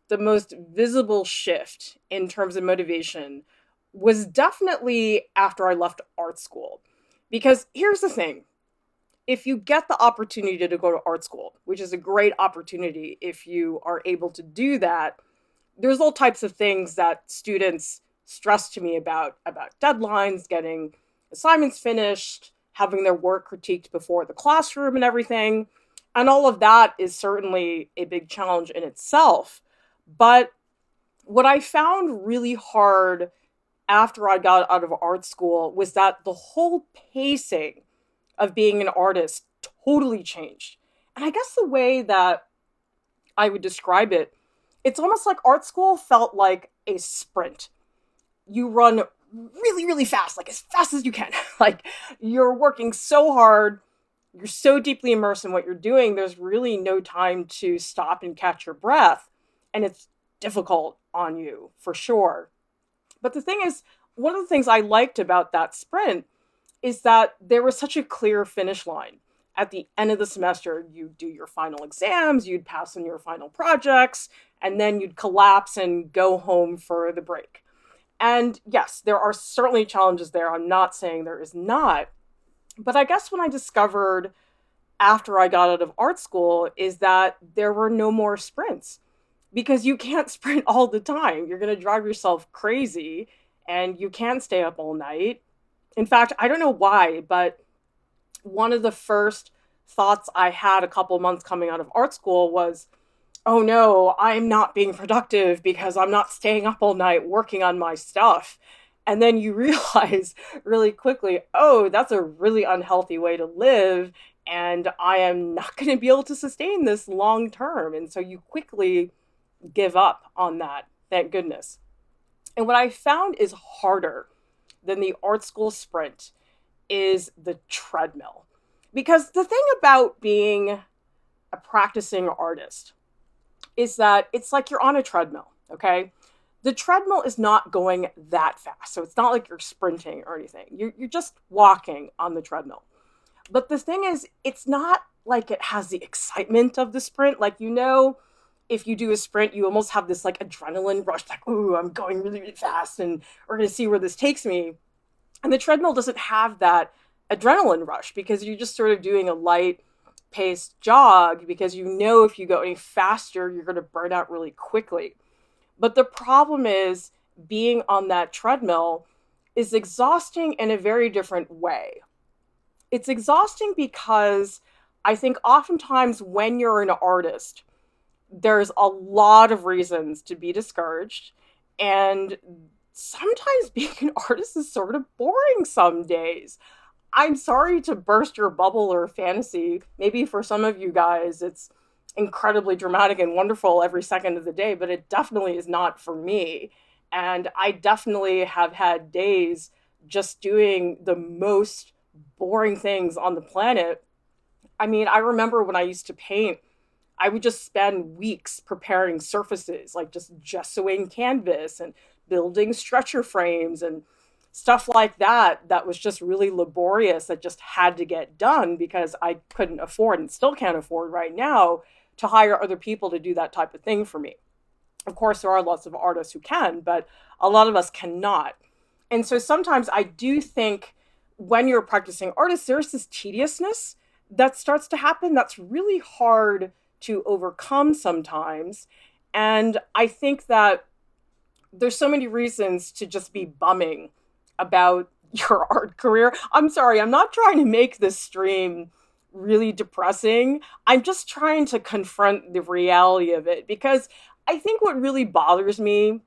the most visible shift in terms of motivation was definitely after I left art school. Because here's the thing, if you get the opportunity to go to art school, which is a great opportunity if you are able to do that, there's all types of things that students stress to me about deadlines, getting assignments finished, having their work critiqued before the classroom and everything. And all of that is certainly a big challenge in itself. But what I found really hard after I got out of art school was that the whole pacing of being an artist totally changed. And I guess the way that I would describe it, it's almost like art school felt like a sprint. You run really, really fast, like as fast as you can. Like you're working so hard, you're so deeply immersed in what you're doing, there's really no time to stop and catch your breath. And it's difficult on you for sure. But the thing is, one of the things I liked about that sprint is that there was such a clear finish line. At the end of the semester, you'd do your final exams, you'd pass on your final projects, and then you'd collapse and go home for the break. And yes, there are certainly challenges there. I'm not saying there is not. But I guess when I discovered after I got out of art school is that there were no more sprints because you can't sprint all the time. You're going to drive yourself crazy and you can't stay up all night. In fact, I don't know why, but one of the first thoughts I had a couple months coming out of art school was, oh no, I'm not being productive because I'm not staying up all night working on my stuff. And then you realize really quickly, oh, that's a really unhealthy way to live. And I am not going to be able to sustain this long term. And so you quickly give up on that, thank goodness. And what I found is harder than the art school sprint is the treadmill. Because the thing about being a practicing artist is that it's like you're on a treadmill, okay? The treadmill is not going that fast. So it's not like you're sprinting or anything. You're just walking on the treadmill. But the thing is, it's not like it has the excitement of the sprint. Like, if you do a sprint, you almost have this like adrenaline rush, like, ooh, I'm going really, really fast and we're going to see where this takes me. And the treadmill doesn't have that adrenaline rush because you're just sort of doing a light paced jog because if you go any faster, you're going to burn out really quickly. But the problem is being on that treadmill is exhausting in a very different way. It's exhausting because I think oftentimes when you're an artist, there's a lot of reasons to be discouraged. And sometimes being an artist is sort of boring some days. I'm sorry to burst your bubble or fantasy. Maybe for some of you guys, it's incredibly dramatic and wonderful every second of the day, but it definitely is not for me. And I definitely have had days just doing the most boring things on the planet. I mean, I remember when I used to paint, I would just spend weeks preparing surfaces, like just gessoing canvas and building stretcher frames and stuff like that. That was just really laborious, that just had to get done because I couldn't afford and still can't afford right now to hire other people to do that type of thing for me. Of course, there are lots of artists who can, but a lot of us cannot. And so sometimes I do think when you're a practicing artist, there's this tediousness that starts to happen that's really hard to overcome sometimes. And I think that there's so many reasons to just be bumming about your art career. I'm sorry, I'm not trying to make this stream really depressing. I'm just trying to confront the reality of it because I think what really bothers me,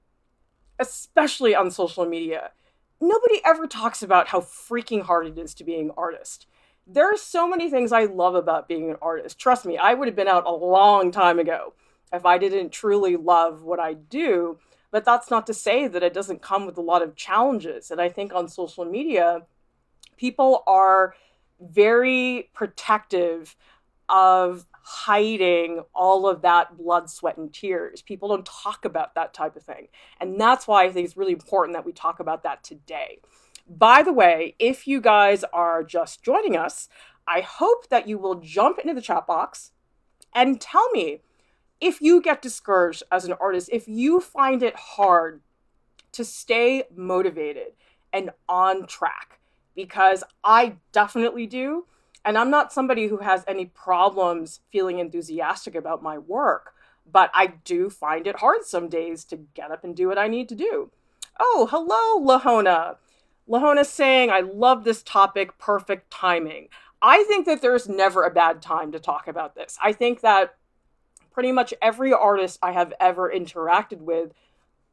especially on social media, nobody ever talks about how freaking hard it is to be an artist. There are so many things I love about being an artist. Trust me, I would have been out a long time ago if I didn't truly love what I do. But that's not to say that it doesn't come with a lot of challenges. And I think on social media, people are very protective of hiding all of that blood, sweat, and tears. People don't talk about that type of thing. And that's why I think it's really important that we talk about that today. By the way, if you guys are just joining us, I hope that you will jump into the chat box and tell me if you get discouraged as an artist, if you find it hard to stay motivated and on track, because I definitely do. And I'm not somebody who has any problems feeling enthusiastic about my work, but I do find it hard some days to get up and do what I need to do. Oh, hello, Lahona. Lahona saying, I love this topic, perfect timing. I think that there's never a bad time to talk about this. I think that pretty much every artist I have ever interacted with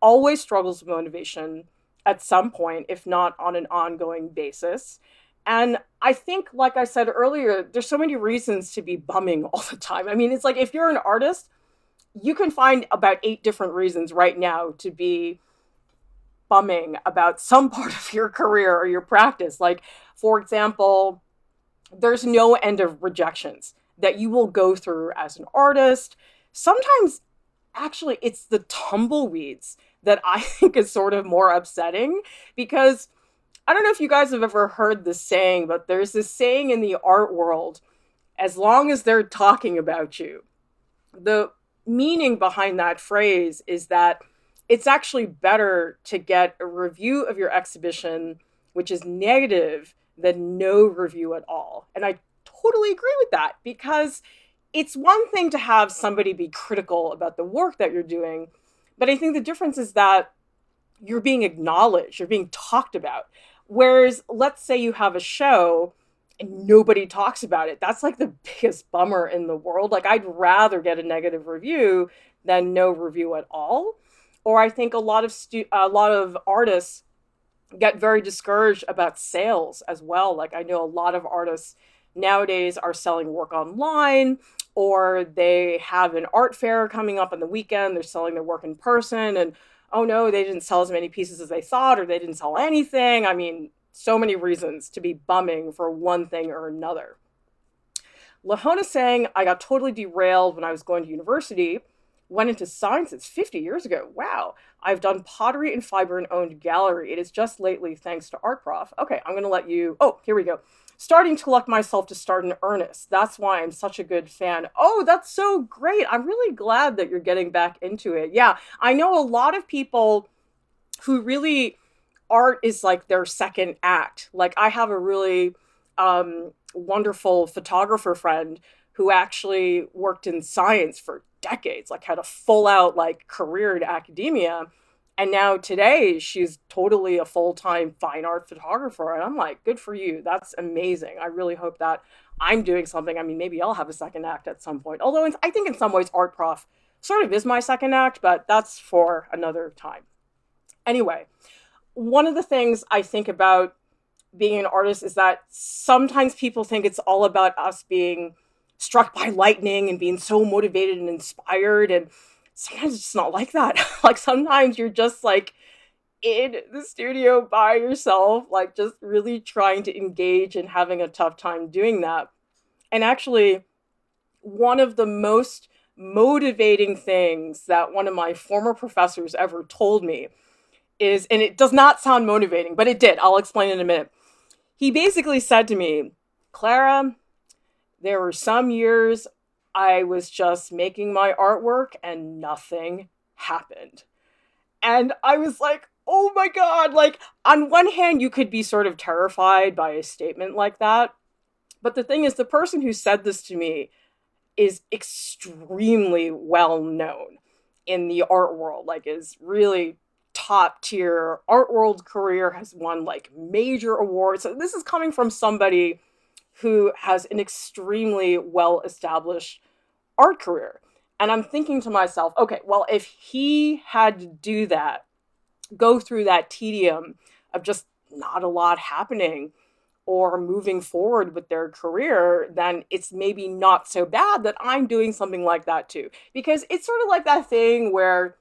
always struggles with motivation at some point, if not on an ongoing basis. And I think, like I said earlier, there's so many reasons to be bumming all the time. I mean, it's like if you're an artist, you can find about 8 different reasons right now to be bumming about some part of your career or your practice. Like, for example, there's no end of rejections that you will go through as an artist. Sometimes, actually, it's the tumbleweeds that I think is sort of more upsetting, because I don't know if you guys have ever heard this saying, but there's this saying in the art world, as long as they're talking about you. The meaning behind that phrase is that it's actually better to get a review of your exhibition which is negative than no review at all. And I totally agree with that, because it's one thing to have somebody be critical about the work that you're doing, but I think the difference is that you're being acknowledged, you're being talked about. Whereas, let's say you have a show and nobody talks about it. That's like the biggest bummer in the world. Like, I'd rather get a negative review than no review at all. Or I think a lot of artists get very discouraged about sales as well. Like, I know a lot of artists nowadays are selling work online, or they have an art fair coming up on the weekend. They're selling their work in person, and oh no, they didn't sell as many pieces as they thought, or they didn't sell anything. I mean, so many reasons to be bumming for one thing or another. Lahona saying, I got totally derailed when I was going to university, went into sciences 50 years ago. Wow. I've done pottery and fiber and owned gallery. It is just lately thanks to Art Prof. Okay, I'm going to let you... Oh, here we go. Starting to collect myself to start in earnest. That's why I'm such a good fan. Oh, that's so great. I'm really glad that you're getting back into it. Yeah, I know a lot of people who really... art is like their second act. Like, I have a really wonderful photographer friend who actually worked in science for decades, like had a full out like career in academia. And now today she's totally a full-time fine art photographer. And I'm like, good for you. That's amazing. I really hope that I'm doing something. I mean, maybe I'll have a second act at some point. Although I think in some ways Art Prof sort of is my second act, but that's for another time. Anyway, one of the things I think about being an artist is that sometimes people think it's all about us being struck by lightning and being so motivated and inspired. And sometimes it's not like that. Like, sometimes you're just like in the studio by yourself, like just really trying to engage and having a tough time doing that. And actually, one of the most motivating things that one of my former professors ever told me is, and it does not sound motivating, but it did. I'll explain in a minute. He basically said to me, Clara, there were some years I was just making my artwork and nothing happened. And I was like, oh my God. Like, on one hand, you could be sort of terrified by a statement like that. But the thing is, the person who said this to me is extremely well known in the art world, like is really top tier art world career, has won like major awards. So this is coming from somebody who has an extremely well established art career. And I'm thinking to myself, okay, well, if he had to do that, go through that tedium of just not a lot happening or moving forward with their career, then it's maybe not so bad that I'm doing something like that too. Because it's sort of like that thing where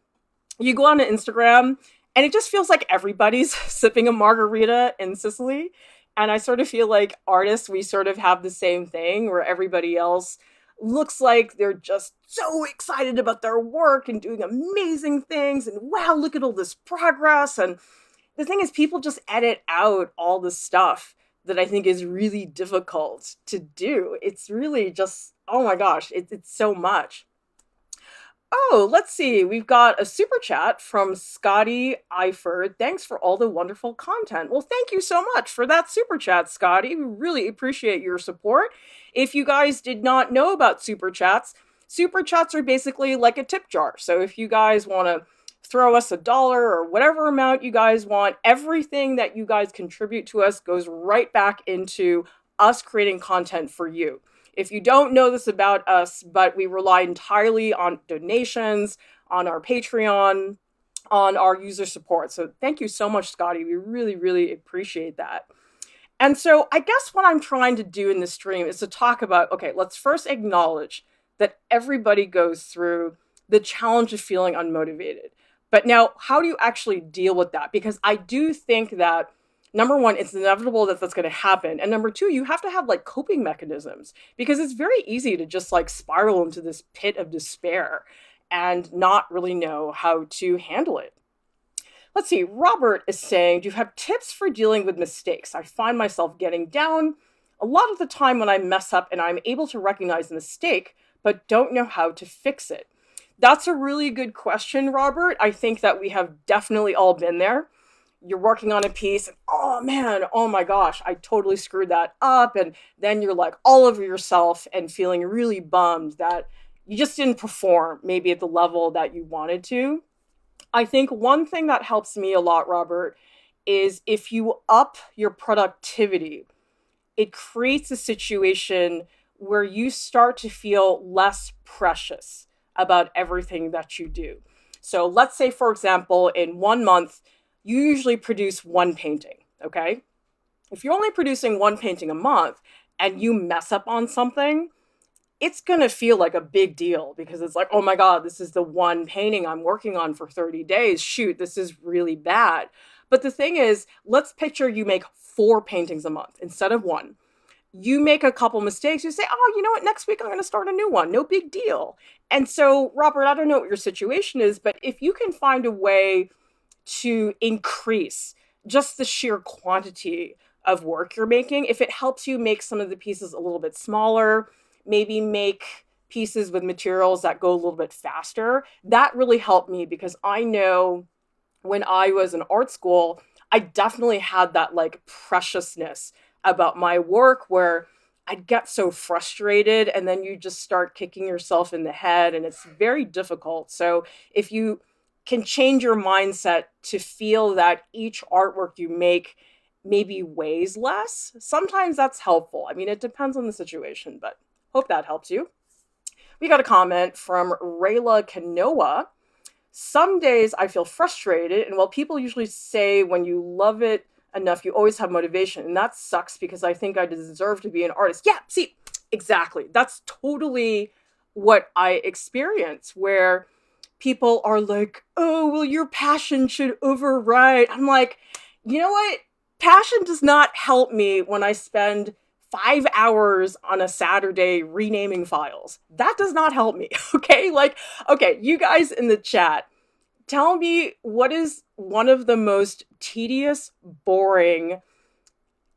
you go on Instagram and it just feels like everybody's sipping a margarita in Sicily. And I sort of feel like artists, we sort of have the same thing where everybody else looks like they're just so excited about their work and doing amazing things. And wow, look at all this progress. And the thing is, people just edit out all the stuff that I think is really difficult to do. It's really just, oh my gosh, it's so much. Oh, let's see. We've got a super chat from Scotty Eifert. Thanks for all the wonderful content. Well, thank you so much for that super chat, Scotty. We really appreciate your support. If you guys did not know about super chats are basically like a tip jar. So if you guys want to throw us $1 or whatever amount you guys want, everything that you guys contribute to us goes right back into us creating content for you. If you don't know this about us, but we rely entirely on donations, on our Patreon, on our user support. So thank you so much, Scotty. We really, really appreciate that. And so I guess what I'm trying to do in this stream is to talk about, okay, let's first acknowledge that everybody goes through the challenge of feeling unmotivated. But now, how do you actually deal with that? Because I do think that number one, it's inevitable that that's going to happen. And number two, you have to have like coping mechanisms because it's very easy to just like spiral into this pit of despair and not really know how to handle it. Let's see, Robert is saying, do you have tips for dealing with mistakes? I find myself getting down a lot of the time when I mess up and I'm able to recognize the mistake, but don't know how to fix it. That's a really good question, Robert. I think that we have definitely all been there. You're working on a piece and oh man, oh my gosh, I totally screwed that up. And then you're like all over yourself and feeling really bummed that you just didn't perform maybe at the level that you wanted to. I think one thing that helps me a lot, Robert, is if you up your productivity, it creates a situation where you start to feel less precious about everything that you do. So let's say, for example, in 1 month, you usually produce one painting, okay? If you're only producing one painting a month and you mess up on something, it's going to feel like a big deal because it's like, oh my God, this is the one painting I'm working on for 30 days. Shoot, this is really bad. But the thing is, let's picture you make 4 paintings a month instead of one. You make a couple mistakes, you say, oh, you know what, next week I'm going to start a new one. No big deal. And so, Robert, I don't know what your situation is, but if you can find a way to increase just the sheer quantity of work you're making, if it helps you make some of the pieces a little bit smaller, maybe make pieces with materials that go a little bit faster, that really helped me because I know when I was in art school, I definitely had that like preciousness about my work where I'd get so frustrated and then you just start kicking yourself in the head and it's very difficult. So if you can change your mindset to feel that each artwork you make maybe weighs less, sometimes that's helpful. I mean, it depends on the situation, but hope that helps you. We got a comment from Rayla Kanoa. Some days I feel frustrated, and while people usually say when you love it enough, you always have motivation, and that sucks because I think I deserve to be an artist. Yeah, see, exactly. That's totally what I experience, where people are like, oh, well, your passion should override. I'm like, you know what? Passion does not help me when I spend 5 hours on a Saturday renaming files. That does not help me, okay? Like, okay, you guys in the chat, tell me what is one of the most tedious, boring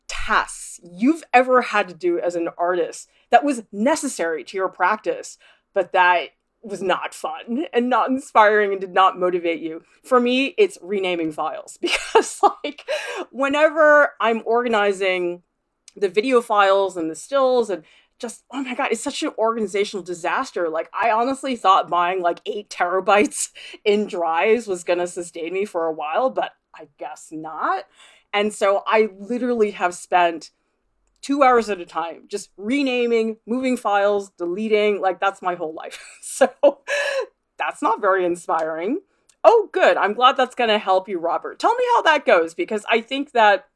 tasks you've ever had to do as an artist that was necessary to your practice, but that was not fun and not inspiring and did not motivate you. For me, it's renaming files because like whenever I'm organizing the video files and the stills and just, oh my God, it's such an organizational disaster. Like I honestly thought buying like 8 terabytes in drives was going to sustain me for a while, but I guess not. And so I literally have spent 2 hours at a time, just renaming, moving files, deleting, like that's my whole life. So that's not very inspiring. Oh, good. I'm glad that's going to help you, Robert. Tell me how that goes, because I think that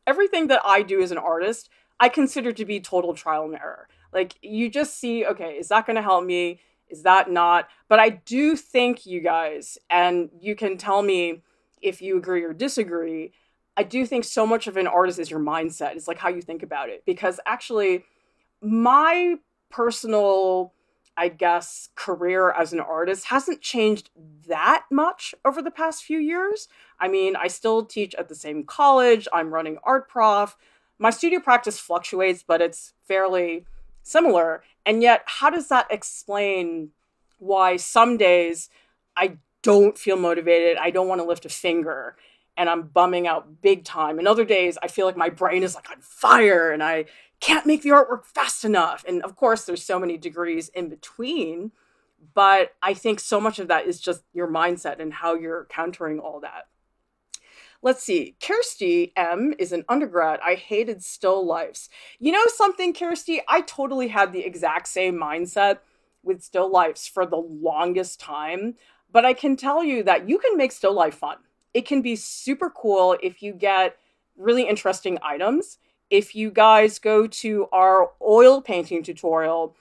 everything that I do as an artist, I consider to be total trial and error. Like you just see, okay, is that going to help me? Is that not? But I do think you guys, and you can tell me if you agree or disagree, I do think so much of an artist is your mindset. It's like how you think about it. Because actually, my personal, I guess, career as an artist hasn't changed that much over the past few years. I mean, I still teach at the same college. I'm running art prof. My studio practice fluctuates, but it's fairly similar. And yet, how does that explain why some days I don't feel motivated. I don't want to lift a finger and I'm bumming out big time. And other days I feel like my brain is like on fire and I can't make the artwork fast enough. And of course, there's so many degrees in between. But I think so much of that is just your mindset and how you're countering all that. Let's see. Kirsty M is an undergrad. I hated still lifes. You know something, Kirsty? I totally had the exact same mindset with still lifes for the longest time. But I can tell you that you can make still life fun. It can be super cool if you get really interesting items. If you guys go to our oil painting tutorial,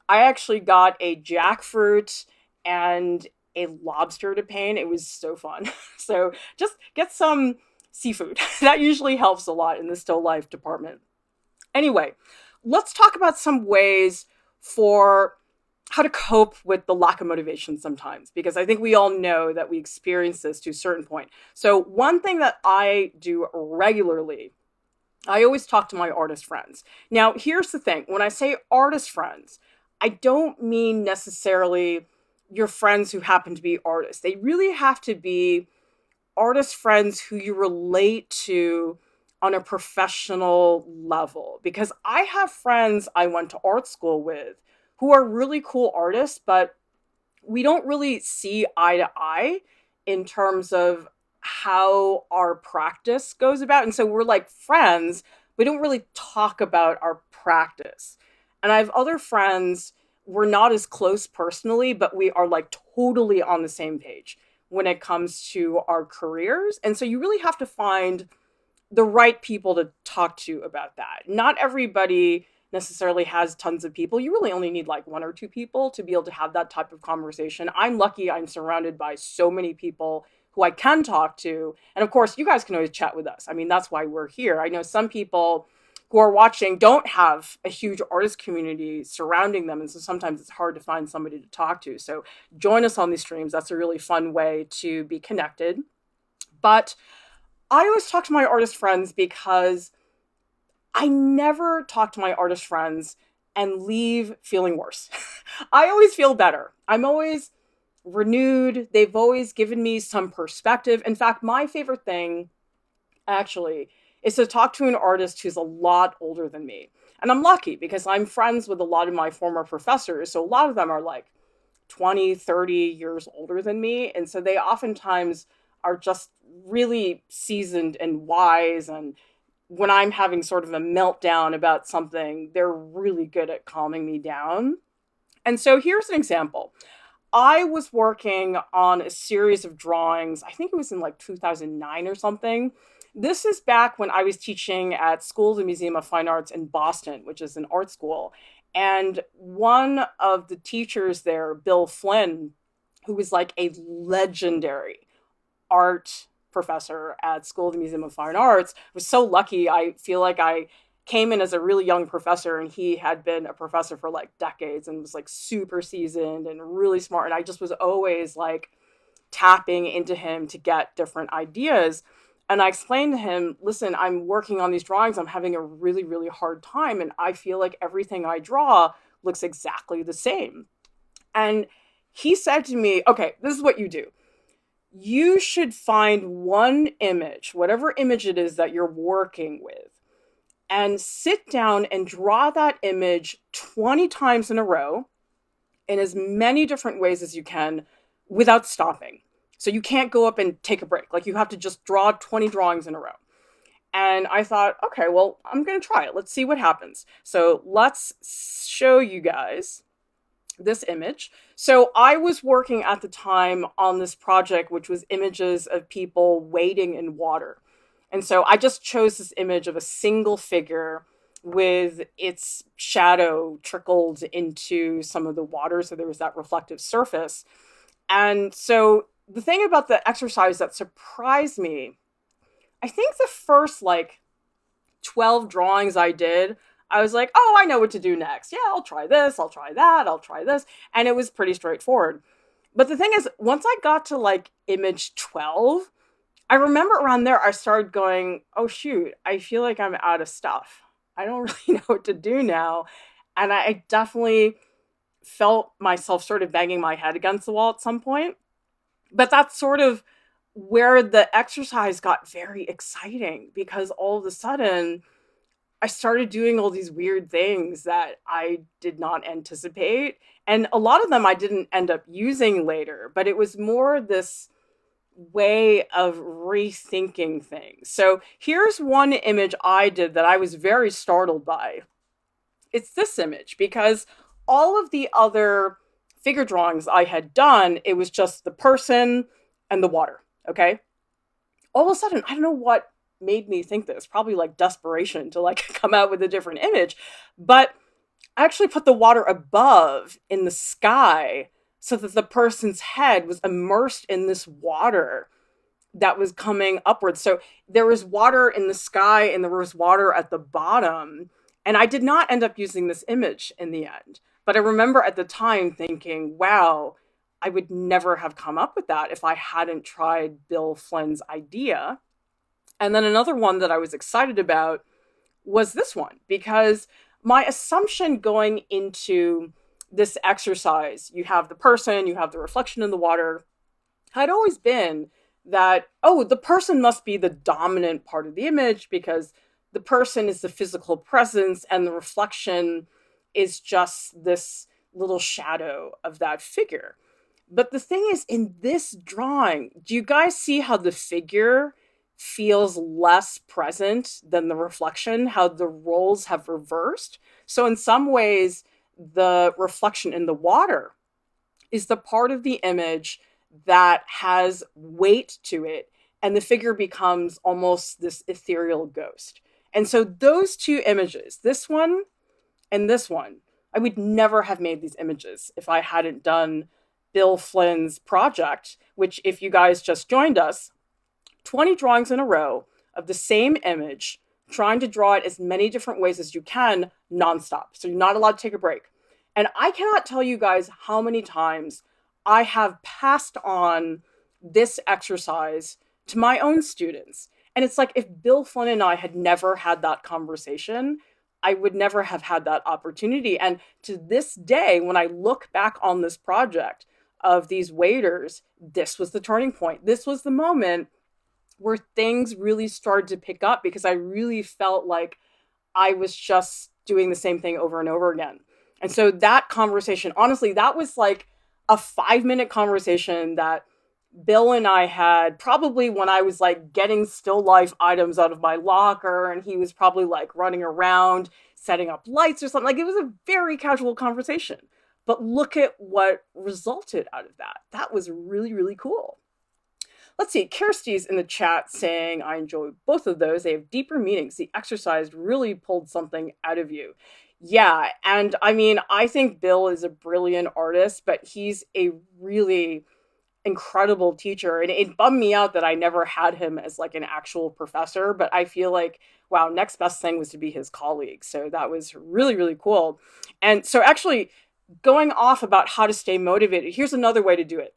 I actually got a jackfruit and a lobster to paint. It was so fun. So just get some seafood. That usually helps a lot in the still life department. Anyway, let's talk about some ways for how to cope with the lack of motivation sometimes, because I think we all know that we experience this to a certain point. So one thing that I do regularly, I always talk to my artist friends. Now, here's the thing. When I say artist friends, I don't mean necessarily your friends who happen to be artists. They really have to be artist friends who you relate to on a professional level. Because I have friends I went to art school with who are really cool artists, but we don't really see eye to eye in terms of how our practice goes about. And so we're like friends, we don't really talk about our practice. And I have other friends, we're not as close personally, but we are like totally on the same page when it comes to our careers. And so you really have to find the right people to talk to about that. Not everybody necessarily has tons of people. You really only need like one or two people to be able to have that type of conversation. I'm lucky I'm surrounded by so many people who I can talk to. And of course, you guys can always chat with us. I mean, that's why we're here. I know some people who are watching don't have a huge artist community surrounding them. And so sometimes it's hard to find somebody to talk to. So join us on these streams. That's a really fun way to be connected. But I always talk to my artist friends because I never talk to my artist friends and leave feeling worse. I always feel better. I'm always renewed. They've always given me some perspective. In fact, my favorite thing actually is to talk to an artist who's a lot older than me. And I'm lucky because I'm friends with a lot of my former professors. So a lot of them are like 20, 30 years older than me. And so they oftentimes are just really seasoned and wise. And when I'm having sort of a meltdown about something, they're really good at calming me down. And so here's an example. I was working on a series of drawings. I think it was in like 2009 or something. This is back when I was teaching at School of the Museum of Fine Arts in Boston, which is an art school. And one of the teachers there, Bill Flynn, who was like a legendary art professor at School of the Museum of Fine Arts, was so lucky. I feel like I came in as a really young professor and he had been a professor for like decades and was like super seasoned and really smart. And I just was always like tapping into him to get different ideas. And I explained to him, listen, I'm working on these drawings. I'm having a really, really hard time. And I feel like everything I draw looks exactly the same. And he said to me, okay, this is what you do. You should find one image, whatever image it is that you're working with, and sit down and draw that image 20 times in a row in as many different ways as you can without stopping. So you can't go up and take a break. Like you have to just draw 20 drawings in a row. And I thought, okay, well, I'm going to try it. Let's see what happens. So let's show you guys this image. So I was working at the time on this project, which was images of people wading in water. And so I just chose this image of a single figure with its shadow trickled into some of the water. So there was that reflective surface. And so the thing about the exercise that surprised me, I think the first like 12 drawings I did, I was like, oh, I know what to do next. Yeah, I'll try this, I'll try that, I'll try this. And it was pretty straightforward. But the thing is, once I got to like image 12, I remember around there, I started going, oh, shoot, I feel like I'm out of stuff. I don't really know what to do now. And I definitely felt myself sort of banging my head against the wall at some point. But that's sort of where the exercise got very exciting, because all of a sudden I started doing all these weird things that I did not anticipate. And a lot of them I didn't end up using later, but it was more this way of rethinking things. So here's one image I did that I was very startled by. It's this image, because all of the other figure drawings I had done, it was just the person and the water, okay? All of a sudden, I don't know what made me think this, probably like desperation to like come out with a different image, but I actually put the water above in the sky so that the person's head was immersed in this water that was coming upwards. So there was water in the sky and there was water at the bottom. And I did not end up using this image in the end. But I remember at the time thinking, wow, I would never have come up with that if I hadn't tried Bill Flynn's idea. And then another one that I was excited about was this one, because my assumption going into this exercise, you have the person, you have the reflection in the water, had always been that, oh, the person must be the dominant part of the image because the person is the physical presence and the reflection is just this little shadow of that figure. But the thing is, in this drawing, do you guys see how the figure feels less present than the reflection, how the roles have reversed? So in some ways, the reflection in the water is the part of the image that has weight to it, and the figure becomes almost this ethereal ghost. And so those two images, this one and this one, I would never have made these images if I hadn't done Bill Flynn's project, which, if you guys just joined us, 20 drawings in a row of the same image, trying to draw it as many different ways as you can nonstop. So you're not allowed to take a break. And I cannot tell you guys how many times I have passed on this exercise to my own students. And it's like, if Bill Flynn and I had never had that conversation, I would never have had that opportunity. And to this day, when I look back on this project of these waders, this was the turning point. This was the moment where things really started to pick up, because I really felt like I was just doing the same thing over and over again. And so that conversation, honestly, that was like a 5-minute conversation that Bill and I had probably when I was like getting still life items out of my locker, and he was probably like running around setting up lights or something. Like, it was a very casual conversation. But look at what resulted out of that. That was really, really cool. Let's see, Kirsty's in the chat saying, I enjoy both of those. They have deeper meanings. The exercise really pulled something out of you. Yeah, and I mean, I think Bill is a brilliant artist, but he's a really incredible teacher. And it bummed me out that I never had him as like an actual professor, but I feel like, wow, next best thing was to be his colleague. So that was really, really cool. And so actually, going off about how to stay motivated, here's another way to do it.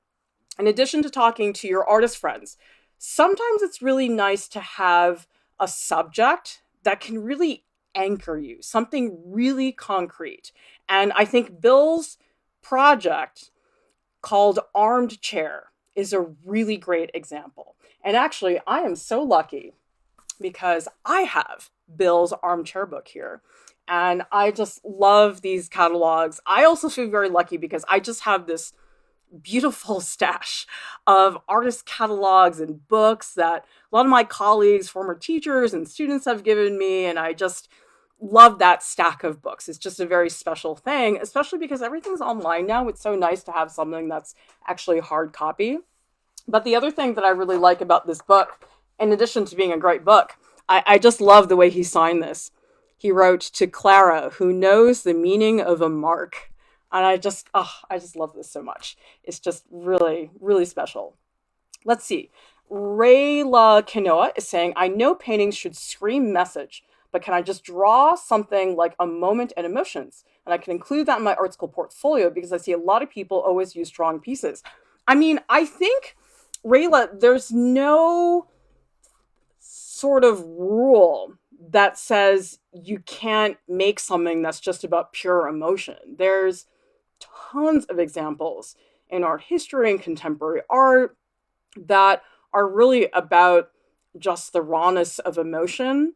In addition to talking to your artist friends, sometimes it's really nice to have a subject that can really anchor you, something really concrete. And I think Bill's project called Armed Chair is a really great example. And actually, I am so lucky because I have Bill's armchair book here. And I just love these catalogs. I also feel very lucky because I just have this beautiful stash of artist catalogs and books that a lot of my colleagues, former teachers, and students have given me. And I just love that stack of books. It's just a very special thing, especially because everything's online now. It's so nice to have something that's actually a hard copy. But the other thing that I really like about this book, in addition to being a great book, I just love the way he signed this. He wrote, "To Clara, who knows the meaning of a mark." And I just love this so much. It's just really, really special. Let's see. Rayla Kanoa is saying, I know paintings should scream message, but can I just draw something like a moment and emotions? And I can include that in my art school portfolio because I see a lot of people always use strong pieces. I mean, I think, Rayla, there's no sort of rule that says you can't make something that's just about pure emotion. There's tons of examples in art history and contemporary art that are really about just the rawness of emotion.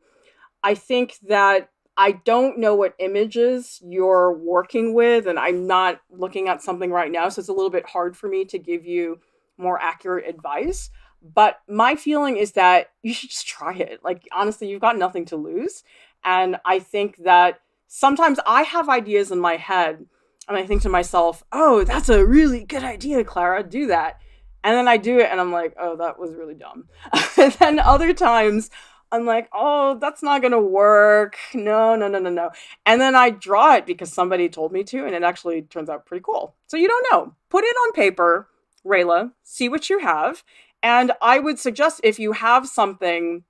I think that I don't know what images you're working with, and I'm not looking at something right now, so it's a little bit hard for me to give you more accurate advice. But my feeling is that you should just try it. Like, honestly, you've got nothing to lose. And I think that sometimes I have ideas in my head, and I think to myself, oh, that's a really good idea, Clara, do that. And then I do it, and I'm like, oh, that was really dumb. And then other times, I'm like, oh, that's not gonna work. No, no, no, no, no. And then I draw it because somebody told me to, and it actually turns out pretty cool. So you don't know. Put it on paper, Rayla, see what you have. And I would suggest if you have something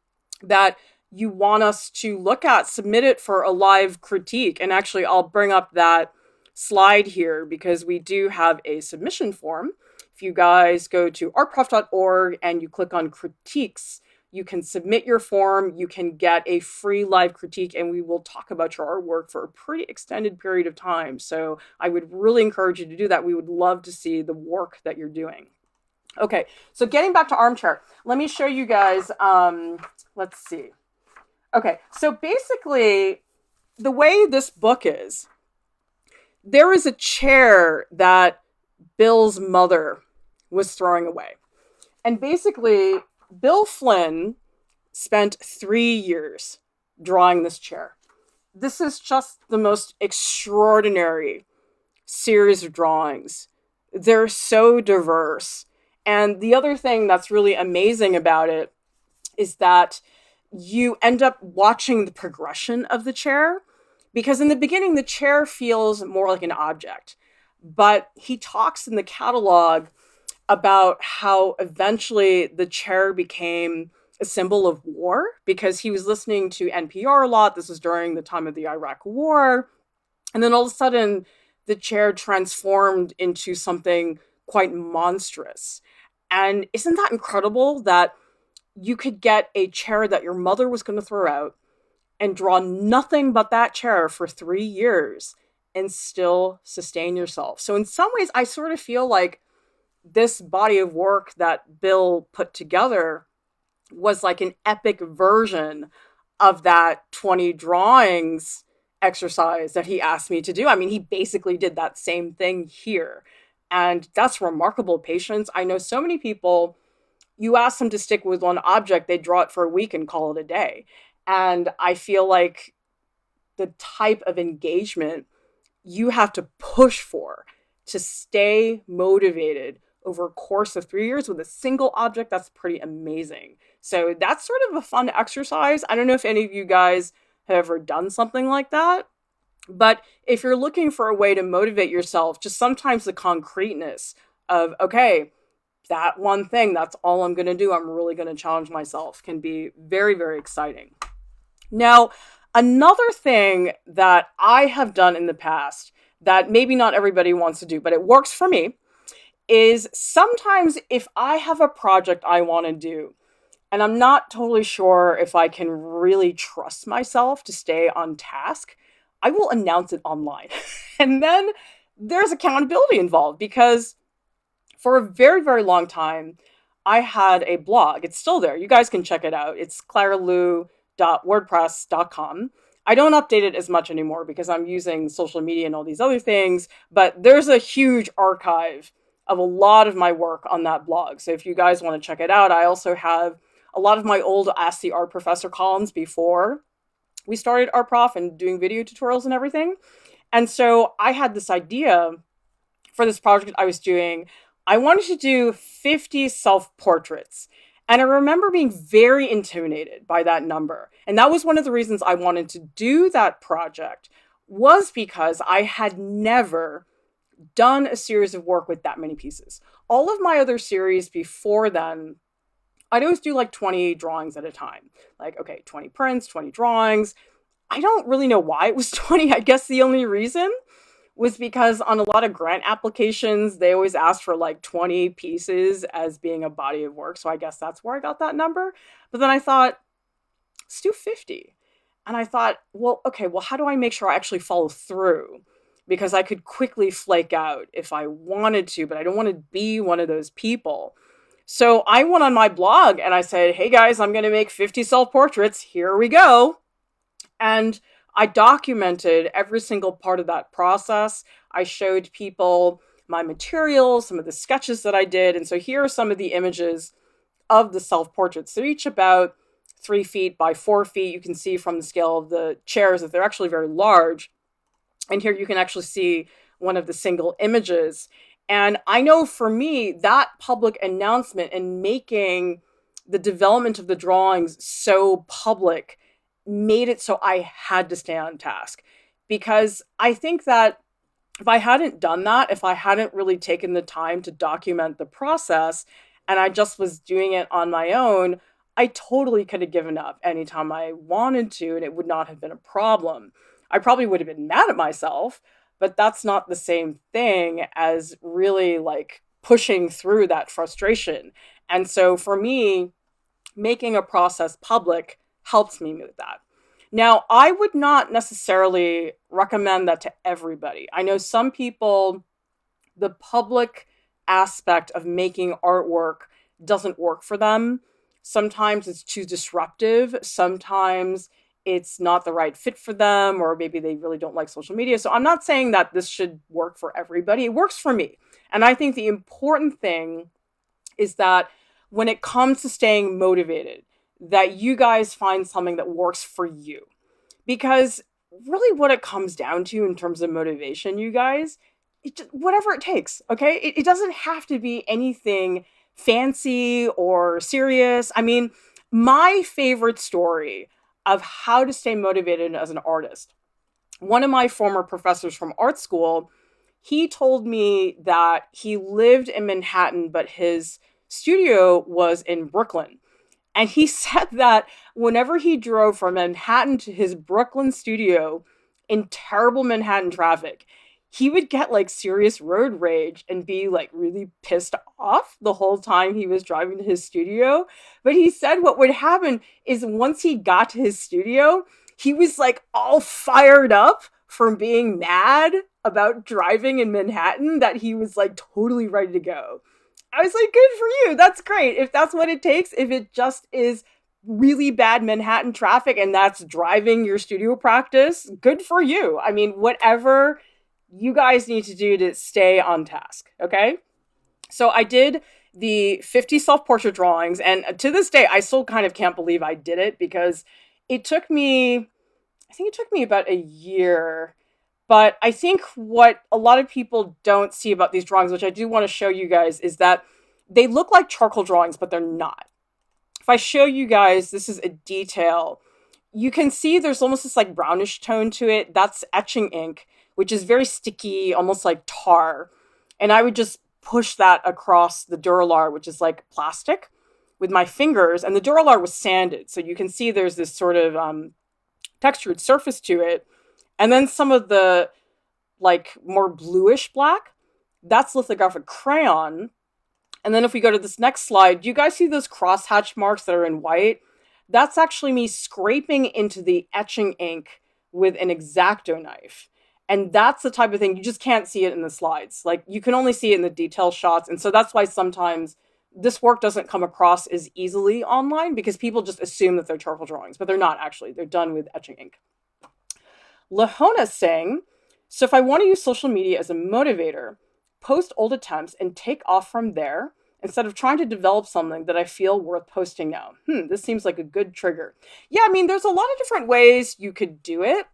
that you want us to look at, submit it for a live critique. And actually, I'll bring up that slide here because we do have a submission form. If you guys go to artprof.org and you click on critiques, you can submit your form, you can get a free live critique, and we will talk about your artwork for a pretty extended period of time. So I would really encourage you to do that. We would love to see the work that you're doing. Okay, so getting back to armchair, let me show you guys, let's see. Okay, so basically, the way this book is, there is a chair that Bill's mother was throwing away. And basically, Bill Flynn spent 3 years drawing this chair. This is just the most extraordinary series of drawings. They're so diverse. And the other thing that's really amazing about it is that you end up watching the progression of the chair, because in the beginning, the chair feels more like an object. But he talks in the catalog about how eventually the chair became a symbol of war because he was listening to NPR a lot. This was during the time of the Iraq War. And then all of a sudden, the chair transformed into something quite monstrous. And isn't that incredible that you could get a chair that your mother was going to throw out and draw nothing but that chair for 3 years and still sustain yourself? So in some ways, I sort of feel like this body of work that Bill put together was like an epic version of that 20 drawings exercise that he asked me to do. I mean, he basically did that same thing here. And that's remarkable patience. I know so many people, you ask them to stick with one object, they draw it for a week and call it a day. And I feel like the type of engagement you have to push for to stay motivated over a course of 3 years with a single object, that's pretty amazing. So that's sort of a fun exercise. I don't know if any of you guys have ever done something like that, but if you're looking for a way to motivate yourself, just sometimes the concreteness of, okay, that one thing, that's all I'm going to do, I'm really going to challenge myself, can be very, very exciting. Now, another thing that I have done in the past that maybe not everybody wants to do, but it works for me, is sometimes if I have a project I want to do, and I'm not totally sure if I can really trust myself to stay on task, I will announce it online. And then there's accountability involved because for a very, very long time, I had a blog. It's still there. You guys can check it out. It's claralieu.wordpress.com. I don't update it as much anymore because I'm using social media and all these other things, but there's a huge archive of a lot of my work on that blog. So if you guys want to check it out, I also have a lot of my old Ask the Art Professor columns before we started Art Prof and doing video tutorials and everything. And so I had this idea for this project I was doing. I wanted to do 50 self-portraits. And I remember being very intimidated by that number. And that was one of the reasons I wanted to do that project, was because I had never done a series of work with that many pieces. All of my other series before then, I'd always do like 20 drawings at a time. Like, okay, 20 prints, 20 drawings. I don't really know why it was 20. I guess the only reason was because on a lot of grant applications, they always ask for like 20 pieces as being a body of work. So I guess that's where I got that number. But then I thought, let's do 50. And I thought, well, okay, well, how do I make sure I actually follow through? because I could quickly flake out if I wanted to, but I don't want to be one of those people. So I went on my blog and I said, hey guys, I'm going to make 50 self portraits. Here we go. And I documented every single part of that process. I showed people my materials, some of the sketches that I did. And so here are some of the images of the self portraits. They're each about 3 feet by 4 feet. You can see from the scale of the chairs that they're actually very large. And here you can actually see one of the single images. And I know for me, that public announcement and making the development of the drawings so public made it so I had to stay on task. Because I think that if I hadn't done that, if I hadn't really taken the time to document the process and I just was doing it on my own, I totally could have given up anytime I wanted to, and it would not have been a problem. I probably would have been mad at myself, but that's not the same thing as really like pushing through that frustration. And so for me, making a process public helps me with that. Now, I would not necessarily recommend that to everybody. I know some people, the public aspect of making artwork doesn't work for them. Sometimes it's too disruptive. Sometimes it's not the right fit for them, or maybe they really don't like social media. So I'm not saying that this should work for everybody. It works for me. And I think the important thing is that when it comes to staying motivated, that you guys find something that works for you. Because really what it comes down to in terms of motivation, you guys, whatever it takes, okay? It doesn't have to be anything fancy or serious. I mean, my favorite story of how to stay motivated as an artist, one of my former professors from art school, he told me that he lived in Manhattan, but his studio was in Brooklyn. And he said that whenever he drove from Manhattan to his Brooklyn studio in terrible Manhattan traffic, he would get like serious road rage and be like really pissed off the whole time he was driving to his studio. But he said what would happen is once he got to his studio, he was like all fired up from being mad about driving in Manhattan that he was like totally ready to go. I was like, good for you. That's great. If that's what it takes, if it just is really bad Manhattan traffic and that's driving your studio practice, good for you. I mean, whatever you guys need to do to stay on task, okay? So I did the 50 self-portrait drawings, and to this day, I still kind of can't believe I did it because I think it took me about a year. But I think what a lot of people don't see about these drawings, which I do want to show you guys, is that they look like charcoal drawings, but they're not. If I show you guys, this is a detail. You can see there's almost this like brownish tone to it. That's etching ink, which is very sticky, almost like tar. And I would just push that across the Duralar, which is like plastic, with my fingers. And the Duralar was sanded. So you can see there's this sort of textured surface to it. And then some of the like more bluish black, that's lithographic crayon. And then if we go to this next slide, do you guys see those crosshatch marks that are in white? That's actually me scraping into the etching ink with an X-Acto knife. And that's the type of thing, you just can't see it in the slides. Like you can only see it in the detail shots. And so that's why sometimes this work doesn't come across as easily online because people just assume that they're charcoal drawings, but they're not actually. They're done with etching ink. Lahona saying, so if I want to use social media as a motivator, post old attempts and take off from there instead of trying to develop something that I feel worth posting now. This seems like a good trigger. Yeah, I mean, there's a lot of different ways you could do it.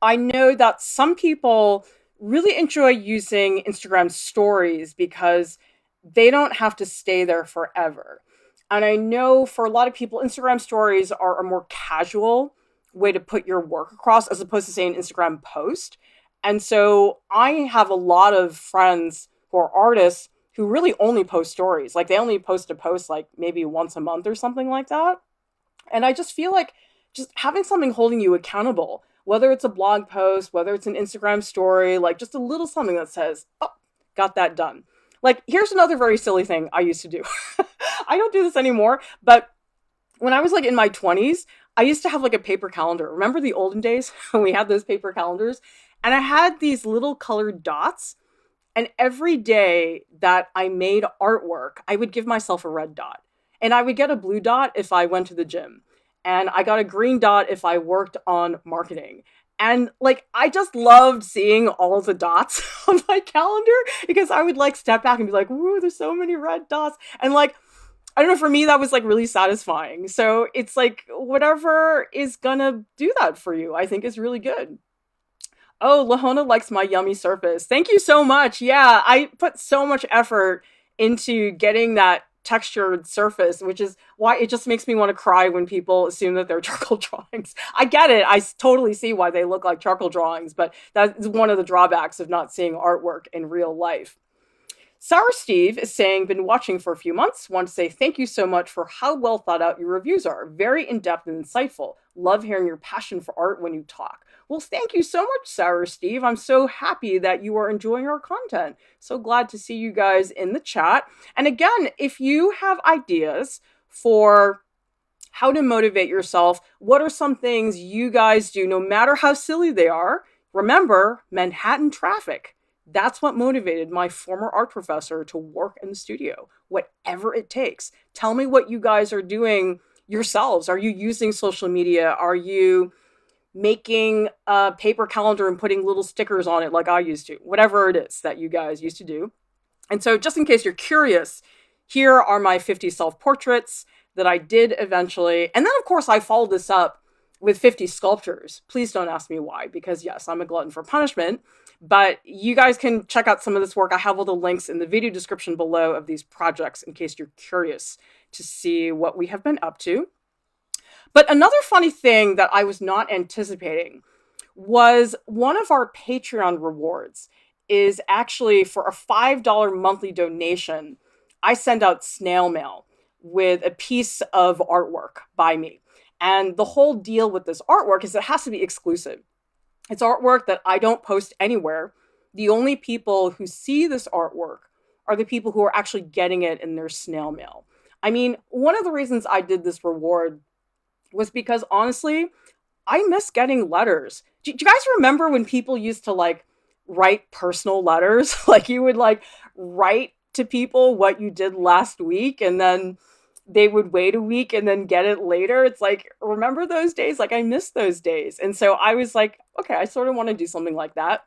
I know that some people really enjoy using Instagram stories because they don't have to stay there forever. And I know for a lot of people, Instagram stories are a more casual way to put your work across as opposed to say an Instagram post. And so I have a lot of friends who are artists who really only post stories. Like they only post a post like maybe once a month or something like that. And I just feel like just having something holding you accountable, whether it's a blog post, whether it's an Instagram story, like just a little something that says, oh, got that done. Like here's another very silly thing I used to do. I don't do this anymore, but when I was like in my 20s, I used to have like a paper calendar. Remember the olden days when we had those paper calendars? And I had these little colored dots. And every day that I made artwork, I would give myself a red dot. And I would get a blue dot if I went to the gym. And I got a green dot if I worked on marketing. And like, I just loved seeing all the dots on my calendar because I would like step back and be like, ooh, there's so many red dots. And like, I don't know, for me, that was like really satisfying. So it's like, whatever is gonna do that for you, I think is really good. Oh, Lahona likes my yummy surface. Thank you so much. Yeah, I put so much effort into getting that textured surface, which is why it just makes me want to cry when people assume that they're charcoal drawings. I get it. I totally see why they look like charcoal drawings, but that's one of the drawbacks of not seeing artwork in real life. Sour Steve is saying, been watching for a few months. Want to say thank you so much for how well thought out your reviews are. Very in-depth and insightful. Love hearing your passion for art when you talk. Well, thank you so much, Sour Steve. I'm so happy that you are enjoying our content. So glad to see you guys in the chat. And again, if you have ideas for how to motivate yourself, what are some things you guys do, no matter how silly they are? Remember, Manhattan traffic. That's what motivated my former art professor to work in the studio, whatever it takes. Tell me what you guys are doing yourselves. Are you using social media? Are you making a paper calendar and putting little stickers on it like I used to? Whatever it is that you guys used to do. And so just in case you're curious, here are my 50 self-portraits that I did eventually. And then, of course, I followed this up with 50 sculptures. Please don't ask me why, because yes, I'm a glutton for punishment. But you guys can check out some of this work. I have all the links in the video description below of these projects in case you're curious to see what we have been up to. But another funny thing that I was not anticipating was one of our Patreon rewards is actually for a $5 monthly donation. I send out snail mail with a piece of artwork by me. And the whole deal with this artwork is it has to be exclusive. It's artwork that I don't post anywhere. The only people who see this artwork are the people who are actually getting it in their snail mail. I mean, one of the reasons I did this reward was because honestly, I miss getting letters. Do you guys remember when people used to like write personal letters? Like you would like write to people what you did last week and then they would wait a week and then get it later. It's like, remember those days? Like I miss those days. And so I was like, okay, I sort of want to do something like that.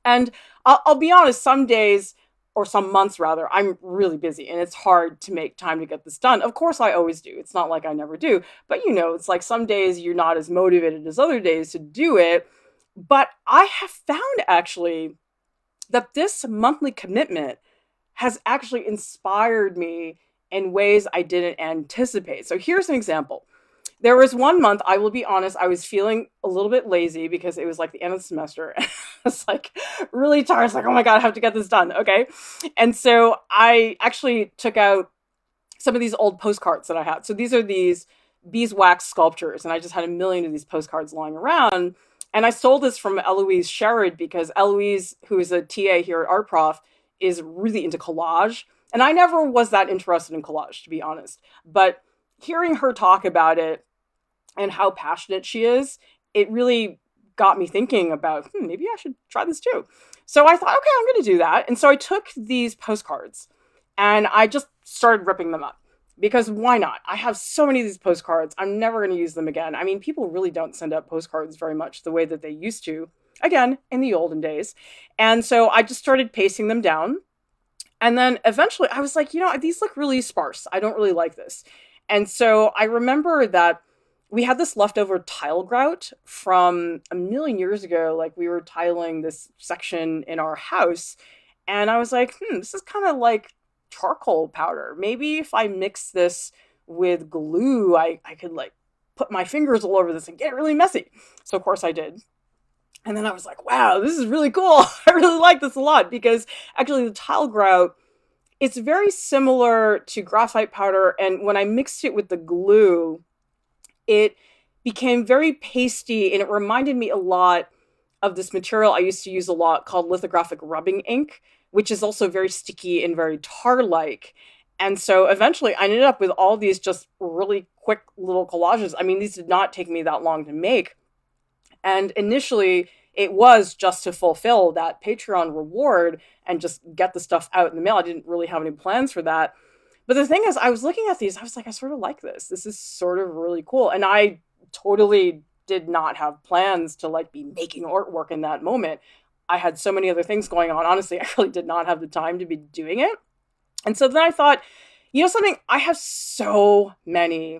And I'll be honest, some days or some months rather, I'm really busy and it's hard to make time to get this done. Of course, I always do. It's not like I never do. But you know, it's like some days you're not as motivated as other days to do it. But I have found actually that this monthly commitment has actually inspired me in ways I didn't anticipate. So here's an example. There was one month, I will be honest, I was feeling a little bit lazy because it was like the end of the semester. I was like really tired. I was like, oh my God, I have to get this done. Okay. And so I actually took out some of these old postcards that I had. So these are these beeswax sculptures. And I just had a million of these postcards lying around. And I stole this from Eloise Sherrod because Eloise, who is a TA here at Art Prof, is really into collage. And I never was that interested in collage, to be honest. But hearing her talk about it and how passionate she is, it really got me thinking about, maybe I should try this too. So I thought, okay, I'm going to do that. And so I took these postcards and I just started ripping them up. Because why not? I have so many of these postcards. I'm never going to use them again. I mean, people really don't send out postcards very much the way that they used to, again, in the olden days. And so I just started pasting them down. And then eventually I was like, these look really sparse. I don't really like this. And so I remember that we had this leftover tile grout from a million years ago. Like we were tiling this section in our house. And I was like, this is kind of like charcoal powder. Maybe if I mix this with glue, I could like put my fingers all over this and get really messy. So of course I did. And then I was like, wow, this is really cool. I really like this a lot because actually the tile grout, it's very similar to graphite powder. And when I mixed it with the glue, it became very pasty and it reminded me a lot of this material I used to use a lot called lithographic rubbing ink, which is also very sticky and very tar-like. And so eventually I ended up with all these just really quick little collages. I mean, these did not take me that long to make. And initially, it was just to fulfill that Patreon reward and just get the stuff out in the mail. I didn't really have any plans for that. But the thing is, I was looking at these, I was like, I sort of like this. This is sort of really cool. And I totally did not have plans to like be making artwork in that moment. I had so many other things going on. Honestly, I really did not have the time to be doing it. And so then I thought, you know something, I have so many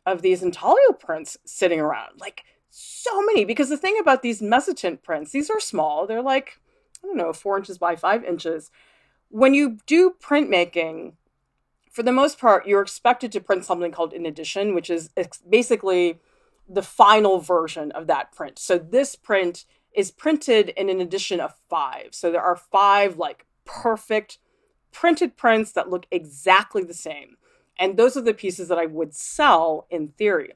of these intaglio prints sitting around, like so many, because the thing about these mezzotint prints, these are small. They're like, I don't know, 4 inches by 5 inches. When you do printmaking, for the most part, you're expected to print something called an edition, which is basically the final version of that print. So this print is printed in an edition of 5. So there are 5 like perfect printed prints that look exactly the same. And those are the pieces that I would sell in theory.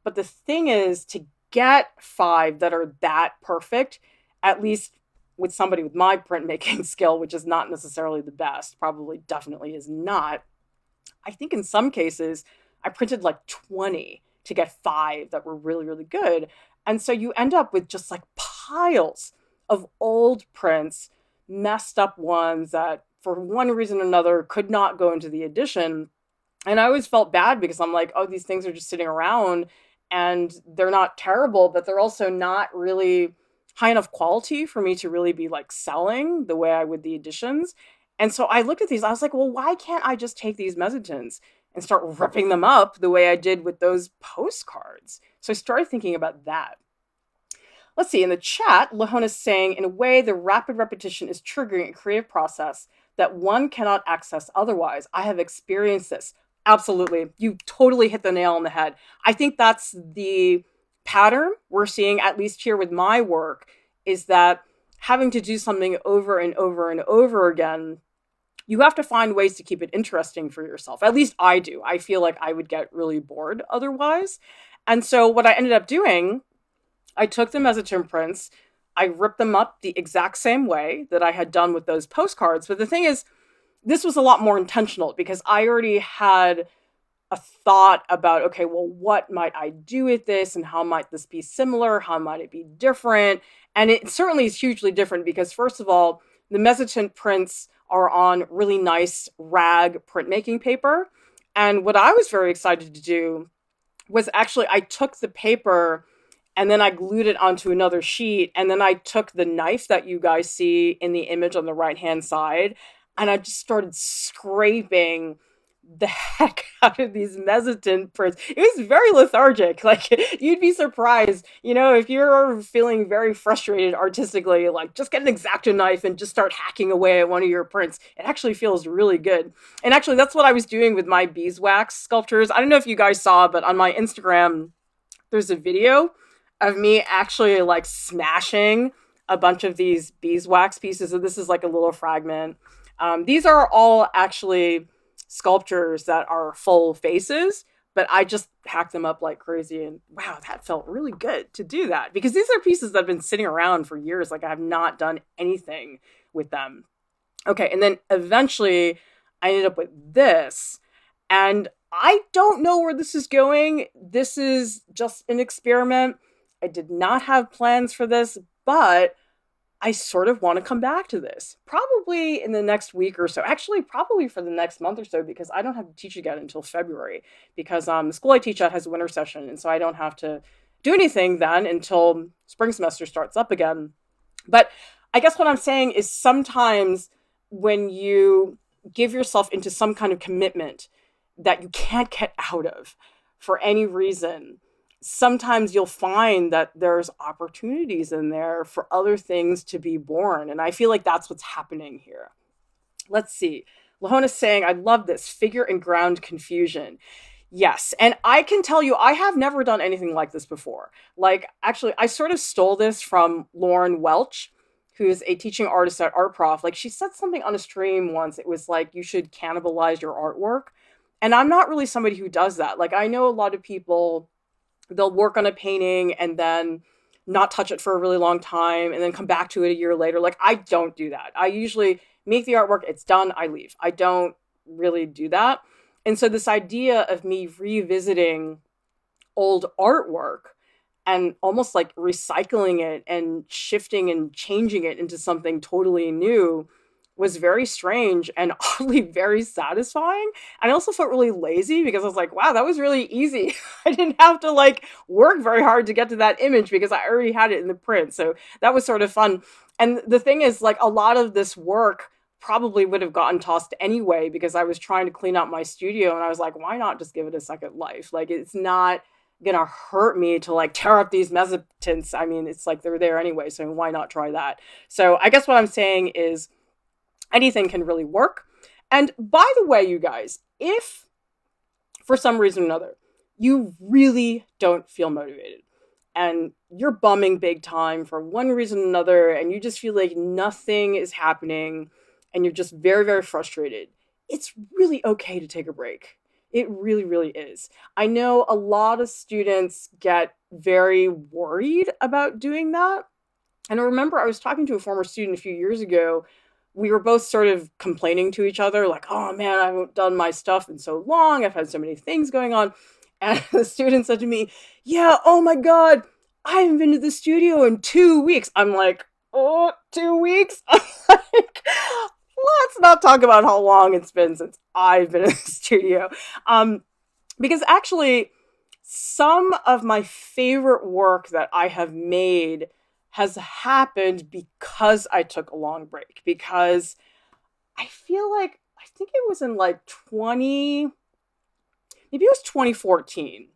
But the thing is, to get 5 that are that perfect, at least with somebody with my printmaking skill, which is not necessarily the best, probably definitely is not, I think in some cases, I printed like 20 to get 5 that were really, really good. And so you end up with just like piles of old prints, messed up ones that for one reason or another could not go into the edition. And I always felt bad because I'm like, oh, these things are just sitting around and they're not terrible, but they're also not really high enough quality for me to really be like selling the way I would the editions. And so I looked at these, I was like, well, why can't I just take these mezzotints and start ripping them up the way I did with those postcards? So I started thinking about that. Let's see, in the chat, Lahona's saying, in a way, the rapid repetition is triggering a creative process that one cannot access otherwise. I have experienced this. Absolutely. You totally hit the nail on the head. I think that's the pattern we're seeing, at least here with my work, is that having to do something over and over and over again, you have to find ways to keep it interesting for yourself. At least I do. I feel like I would get really bored otherwise. And so what I ended up doing, I took the mezzotint prints, I ripped them up the exact same way that I had done with those postcards. But the thing is, this was a lot more intentional because I already had a thought about, okay, well, what might I do with this and how might this be similar? How might it be different? And it certainly is hugely different because, first of all, the mezzotint prints are on really nice rag printmaking paper. And what I was very excited to do was actually I took the paper and then I glued it onto another sheet. And then I took the knife that you guys see in the image on the right-hand side, and I just started scraping the heck out of these mezzotint prints. It was very lethargic. Like, you'd be surprised, you know, if you're feeling very frustrated artistically, like, just get an X-Acto knife and just start hacking away at one of your prints. It actually feels really good. And actually, that's what I was doing with my beeswax sculptures. I don't know if you guys saw, but on my Instagram, there's a video of me actually, like, smashing a bunch of these beeswax pieces. So this is like a little fragment. These are all actually sculptures that are full faces, but I just hacked them up like crazy. And wow, that felt really good to do that because these are pieces that have been sitting around for years. Like, I have not done anything with them. Okay, and then eventually I ended up with this. And I don't know where this is going. This is just an experiment. I did not have plans for this, but I sort of want to come back to this probably in the next week or so. Actually, probably for the next month or so, because I don't have to teach again until February because the school I teach at has a winter session. And so I don't have to do anything then until spring semester starts up again. But I guess what I'm saying is sometimes when you give yourself into some kind of commitment that you can't get out of for any reason, sometimes you'll find that there's opportunities in there for other things to be born. And I feel like that's what's happening here. Let's see. Lahona's saying, I love this figure and ground confusion. Yes. And I can tell you, I have never done anything like this before. Like, actually, I sort of stole this from Lauren Welch, who's a teaching artist at Art Prof. Like, she said something on a stream once. It was like, you should cannibalize your artwork. And I'm not really somebody who does that. Like, I know a lot of people, they'll work on a painting and then not touch it for a really long time and then come back to it a year later. Like, I don't do that. I usually make the artwork, it's done, I leave. I don't really do that. And so this idea of me revisiting old artwork and almost like recycling it and shifting and changing it into something totally new was very strange and oddly very satisfying. And I also felt really lazy because I was like, wow, that was really easy. I didn't have to like work very hard to get to that image because I already had it in the print. So that was sort of fun. And the thing is, like, a lot of this work probably would have gotten tossed anyway because I was trying to clean out my studio and I was like, why not just give it a second life? Like, it's not gonna hurt me to like tear up these mezzotints. I mean, it's like they're there anyway, so why not try that? So I guess what I'm saying is anything can really work. And by the way, you guys, if for some reason or another you really don't feel motivated and you're bumming big time for one reason or another and you just feel like nothing is happening and you're just very, very frustrated, it's really okay to take a break. It really, really is. I know a lot of students get very worried about doing that. And I remember I was talking to a former student a few years ago. We were both sort of complaining to each other, like, oh man, I haven't done my stuff in so long. I've had so many things going on. And the student said to me, yeah, oh my God, I haven't been to the studio in 2 weeks. I'm like, oh, 2 weeks? I'm like, let's not talk about how long it's been since I've been in the studio. Because actually, some of my favorite work that I have made has happened because I took a long break. Because I feel like, I think it was in like maybe it was 2014.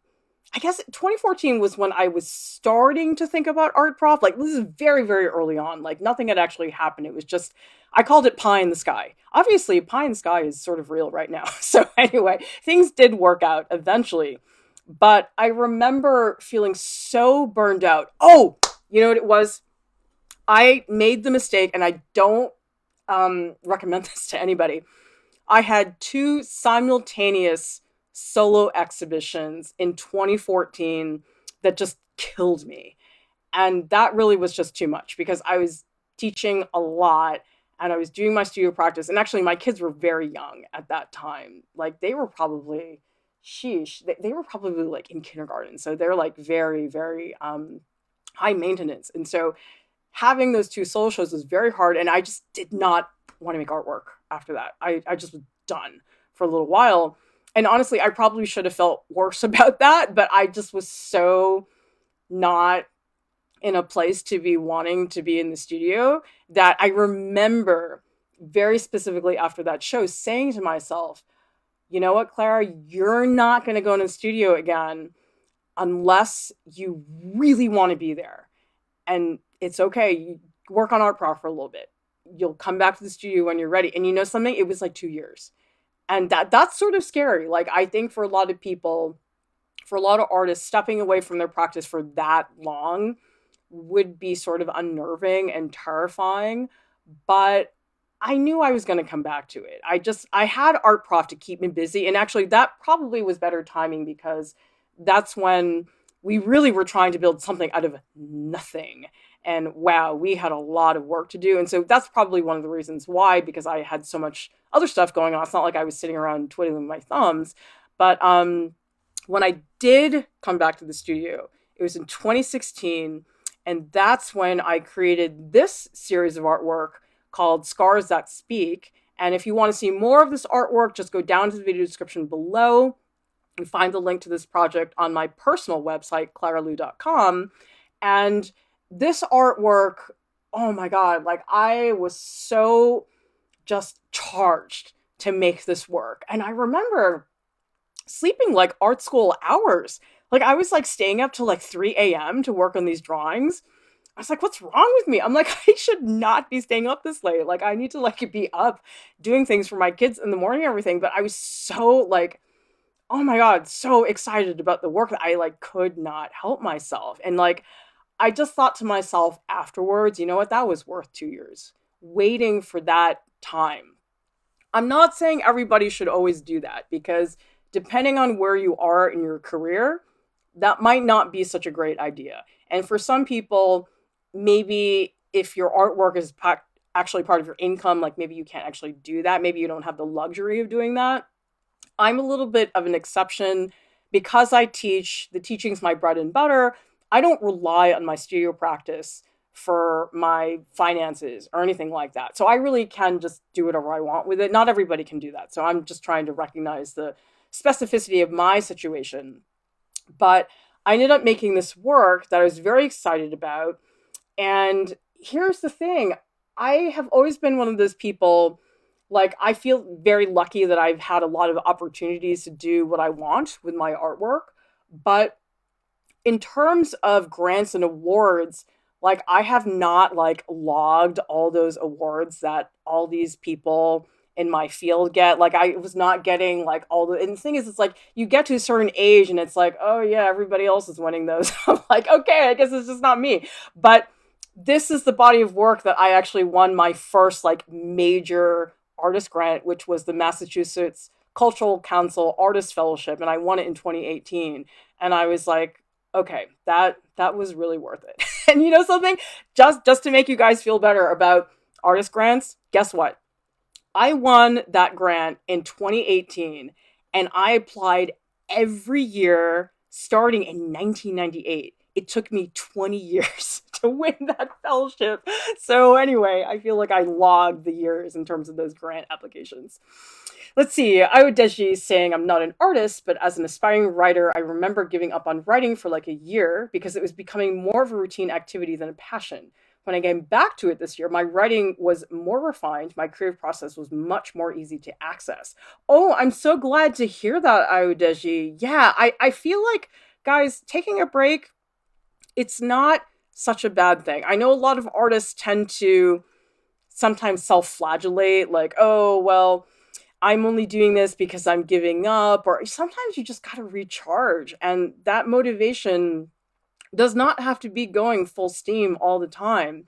I guess 2014 was when I was starting to think about art prof. Like, this is very, very early on. Like, nothing had actually happened. It was just, I called it pie in the sky. Obviously, pie in the sky is sort of real right now. So anyway, things did work out eventually. But I remember feeling so burned out. Oh, you know what it was? I made the mistake, and I don't recommend this to anybody. I had two simultaneous solo exhibitions in 2014 that just killed me. And that really was just too much because I was teaching a lot and I was doing my studio practice. And actually, my kids were very young at that time. Like, they were probably, they were probably like in kindergarten. So they're like very, very high maintenance. And so having those two solo shows was very hard. And I just did not want to make artwork after that. I just was done for a little while. And honestly, I probably should have felt worse about that, but I just was so not in a place to be wanting to be in the studio that I remember very specifically after that show saying to myself, you know what, Clara, you're not going to go in the studio again unless you really want to be there. And it's okay. You work on art prof for a little bit. You'll come back to the studio when you're ready. And you know something? It was like 2 years. And that's sort of scary. Like, I think for a lot of people, for a lot of artists, stepping away from their practice for that long would be sort of unnerving and terrifying. But I knew I was going to come back to it. I had art prof to keep me busy. And actually, that probably was better timing because that's when we really were trying to build something out of nothing. And wow, we had a lot of work to do. And so that's probably one of the reasons why, because I had so much other stuff going on. It's not like I was sitting around twiddling my thumbs. But when I did come back to the studio, it was in 2016. And that's when I created this series of artwork called Scars That Speak. And if you want to see more of this artwork, just go down to the video description below and find the link to this project on my personal website, claralieu.com. And this artwork, oh my God, like, I was so just charged to make this work. And I remember sleeping like art school hours. Like, I was like staying up till like 3 a.m. to work on these drawings. I was like, what's wrong with me? I'm like, I should not be staying up this late. Like, I need to like be up doing things for my kids in the morning and everything. But I was so like, oh my God, so excited about the work that I like could not help myself. And like, I just thought to myself afterwards, you know what, that was worth 2 years waiting for that time. I'm not saying everybody should always do that because depending on where you are in your career, that might not be such a great idea. And for some people, maybe if your artwork is actually part of your income, like maybe you can't actually do that. Maybe you don't have the luxury of doing that. I'm a little bit of an exception because I teach, the teaching's my bread and butter. I don't rely on my studio practice for my finances or anything like that. So I really can just do whatever I want with it. Not everybody can do that. So I'm just trying to recognize the specificity of my situation. But I ended up making this work that I was very excited about. And here's the thing, I have always been one of those people, like, I feel very lucky that I've had a lot of opportunities to do what I want with my artwork. But in terms of grants and awards, like, I have not like logged all those awards that all these people in my field get. Like, I was not getting like all the, and the thing is, it's like you get to a certain age and it's like, oh yeah, everybody else is winning those. I'm like, okay, I guess it's just not me. But this is the body of work that I actually won my first like major artist grant, which was the Massachusetts Cultural Council Artist Fellowship, and I won it in 2018. And I was like, okay, that was really worth it. And you know something, just to make you guys feel better about artist grants, guess what? I won that grant in 2018, and I applied every year starting in 1998. It took me 20 years to win that fellowship. So anyway, I feel like I logged the years in terms of those grant applications. Let's see. Ayodeji is saying, I'm not an artist, but as an aspiring writer, I remember giving up on writing for like a year because it was becoming more of a routine activity than a passion. When I came back to it this year, my writing was more refined. My creative process was much more easy to access. Oh, I'm so glad to hear that, Ayodeji. Yeah, I feel like, guys, taking a break, it's not such a bad thing. I know a lot of artists tend to sometimes self-flagellate, like, oh, well, I'm only doing this because I'm giving up, or sometimes you just got to recharge. And that motivation does not have to be going full steam all the time.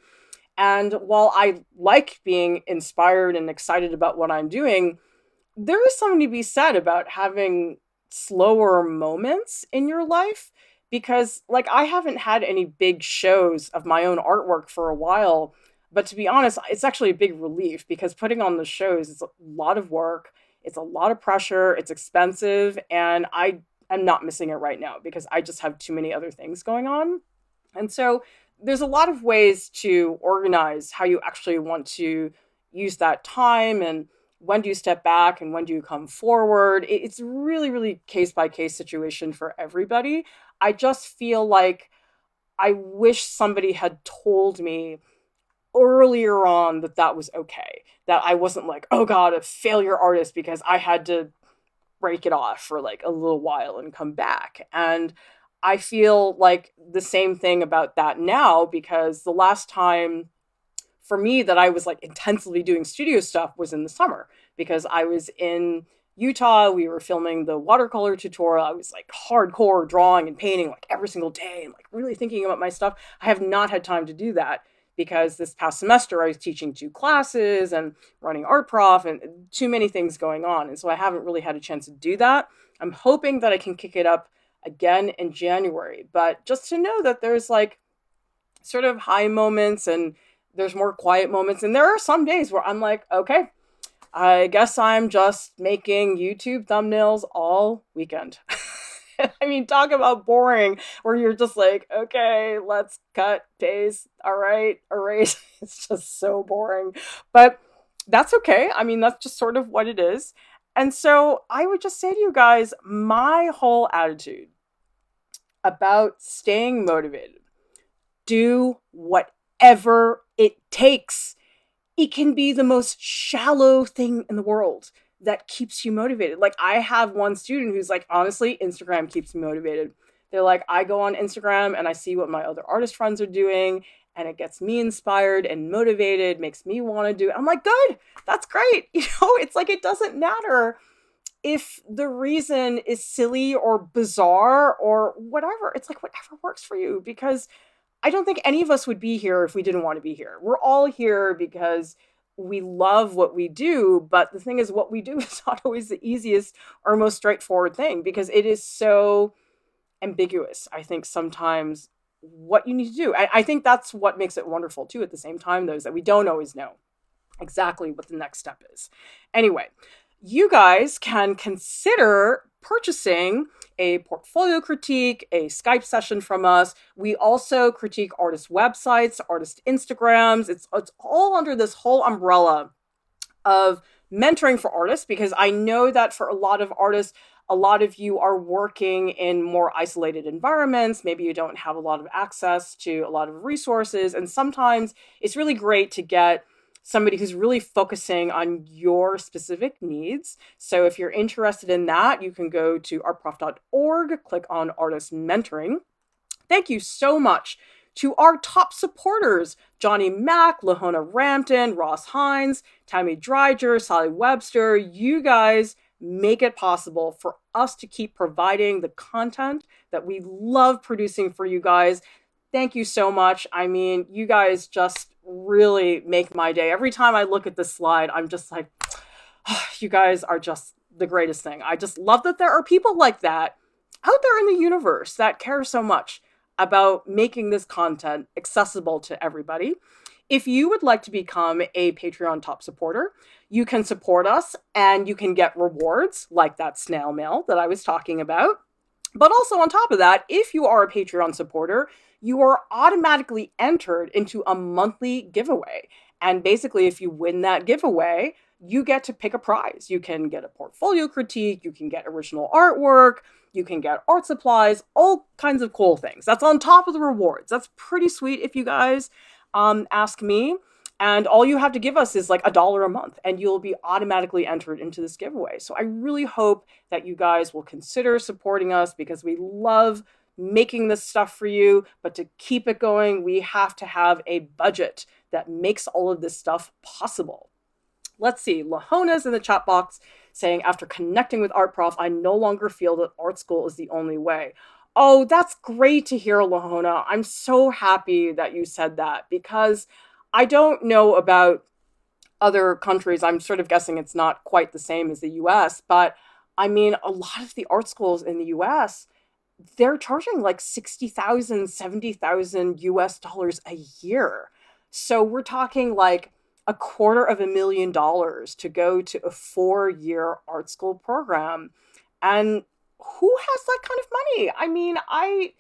And while I like being inspired and excited about what I'm doing, there is something to be said about having slower moments in your life, because like I haven't had any big shows of my own artwork for a while, but to be honest, it's actually a big relief because putting on the shows is a lot of work, it's a lot of pressure, it's expensive, and I am not missing it right now because I just have too many other things going on. And so there's a lot of ways to organize how you actually want to use that time, and when do you step back and when do you come forward. It's really, really case by case situation for everybody. I just feel like I wish somebody had told me earlier on that that was okay, that I wasn't like, oh god, a failure artist because I had to break it off for like a little while and come back. And I feel like the same thing about that now, because the last time for me that I was like intensely doing studio stuff was in the summer, because I was in Utah. We were filming the watercolor tutorial. I was like hardcore drawing and painting like every single day and like really thinking about my stuff. I have not had time to do that because this past semester I was teaching 2 classes and running art prof and too many things going on. And so I haven't really had a chance to do that. I'm hoping that I can kick it up again in January. But just to know that there's like sort of high moments and there's more quiet moments. And there are some days where I'm like, okay, I guess I'm just making YouTube thumbnails all weekend. I mean, talk about boring, where you're just like, okay, let's cut, paste, all right, erase. It's just so boring. But that's okay. I mean, that's just sort of what it is. And so I would just say to you guys, my whole attitude about staying motivated, do whatever it takes. It can be the most shallow thing in the world that keeps you motivated. Like, I have one student who's like, honestly, Instagram keeps me motivated. They're like, I go on Instagram and I see what my other artist friends are doing, and it gets me inspired and motivated, makes me want to do it. I'm like, good, that's great. You know, it's like, it doesn't matter if the reason is silly or bizarre or whatever. It's like, whatever works for you, because I don't think any of us would be here if we didn't want to be here. We're all here because we love what we do, but the thing is, what we do is not always the easiest or most straightforward thing, because it is so ambiguous, I think, sometimes what you need to do. I think that's what makes it wonderful, too, at the same time, though, is that we don't always know exactly what the next step is. Anyway, you guys can consider purchasing a portfolio critique, a Skype session from us. We also critique artist websites, artist Instagrams. It's all under this whole umbrella of mentoring for artists, because I know that for a lot of artists, a lot of you are working in more isolated environments. Maybe you don't have a lot of access to a lot of resources. And sometimes it's really great to get somebody who's really focusing on your specific needs. So if you're interested in that, you can go to artprof.org, click on artist mentoring. Thank you so much to our top supporters: Johnny Mack, Lahona Rampton, Ross Hines, Tammy Dreiger, Sally Webster. You guys make it possible for us to keep providing the content that we love producing for you guys. Thank you so much. I mean, you guys just really make my day. Every time I look at this slide, I'm just like, oh, you guys are just the greatest thing. I just love that there are people like that out there in the universe that care so much about making this content accessible to everybody. If you would like to become a Patreon top supporter, you can support us and you can get rewards like that snail mail that I was talking about. But also on top of that, if you are a Patreon supporter, you are automatically entered into a monthly giveaway. And basically, if you win that giveaway, you get to pick a prize. You can get a portfolio critique, you can get original artwork, you can get art supplies, all kinds of cool things. That's on top of the rewards. That's pretty sweet if you guys ask me. And all you have to give us is like $1 a month, and you'll be automatically entered into this giveaway. So I really hope that you guys will consider supporting us, because we love making this stuff for you. But to keep it going, we have to have a budget that makes all of this stuff possible. Let's see. Lahona's in the chat box saying, after connecting with Art Prof, I no longer feel that art school is the only way. Oh, that's great to hear, Lahona. I'm so happy that you said that, because I don't know about other countries. I'm sort of guessing it's not quite the same as the US, but I mean, a lot of the art schools in the US, they're charging like 60,000, 70,000 US dollars a year. So we're talking like $250,000 to go to a 4-year art school program. And who has that kind of money? I mean, I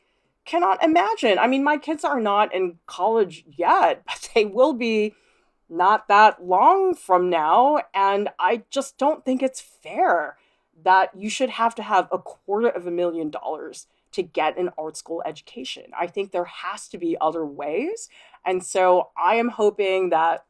cannot imagine. I mean, my kids are not in college yet, but they will be not that long from now. And I just don't think it's fair that you should have to have $250,000 to get an art school education. I think there has to be other ways. And so I am hoping that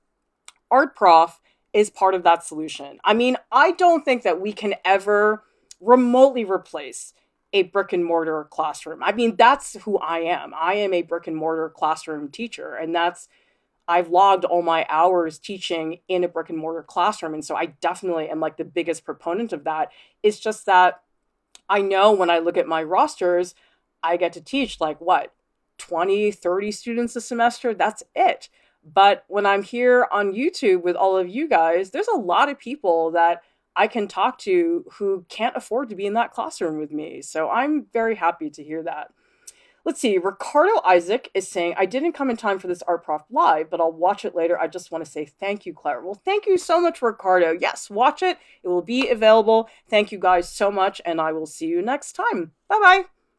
Art Prof is part of that solution. I mean, I don't think that we can ever remotely replace a brick and mortar classroom. I mean, that's who I am. I am a brick and mortar classroom teacher, and I've logged all my hours teaching in a brick and mortar classroom. And so I definitely am like the biggest proponent of that. It's just that I know when I look at my rosters, I get to teach like what, 20, 30 students a semester. That's it. But when I'm here on YouTube with all of you guys, there's a lot of people that I can talk to who can't afford to be in that classroom with me. So I'm very happy to hear that. Let's see. Ricardo Isaac is saying, I didn't come in time for this Art Prof Live, but I'll watch it later. I just want to say thank you, Clara. Well, thank you so much, Ricardo. Yes, watch it. It will be available. Thank you guys so much, and I will see you next time. Bye-bye.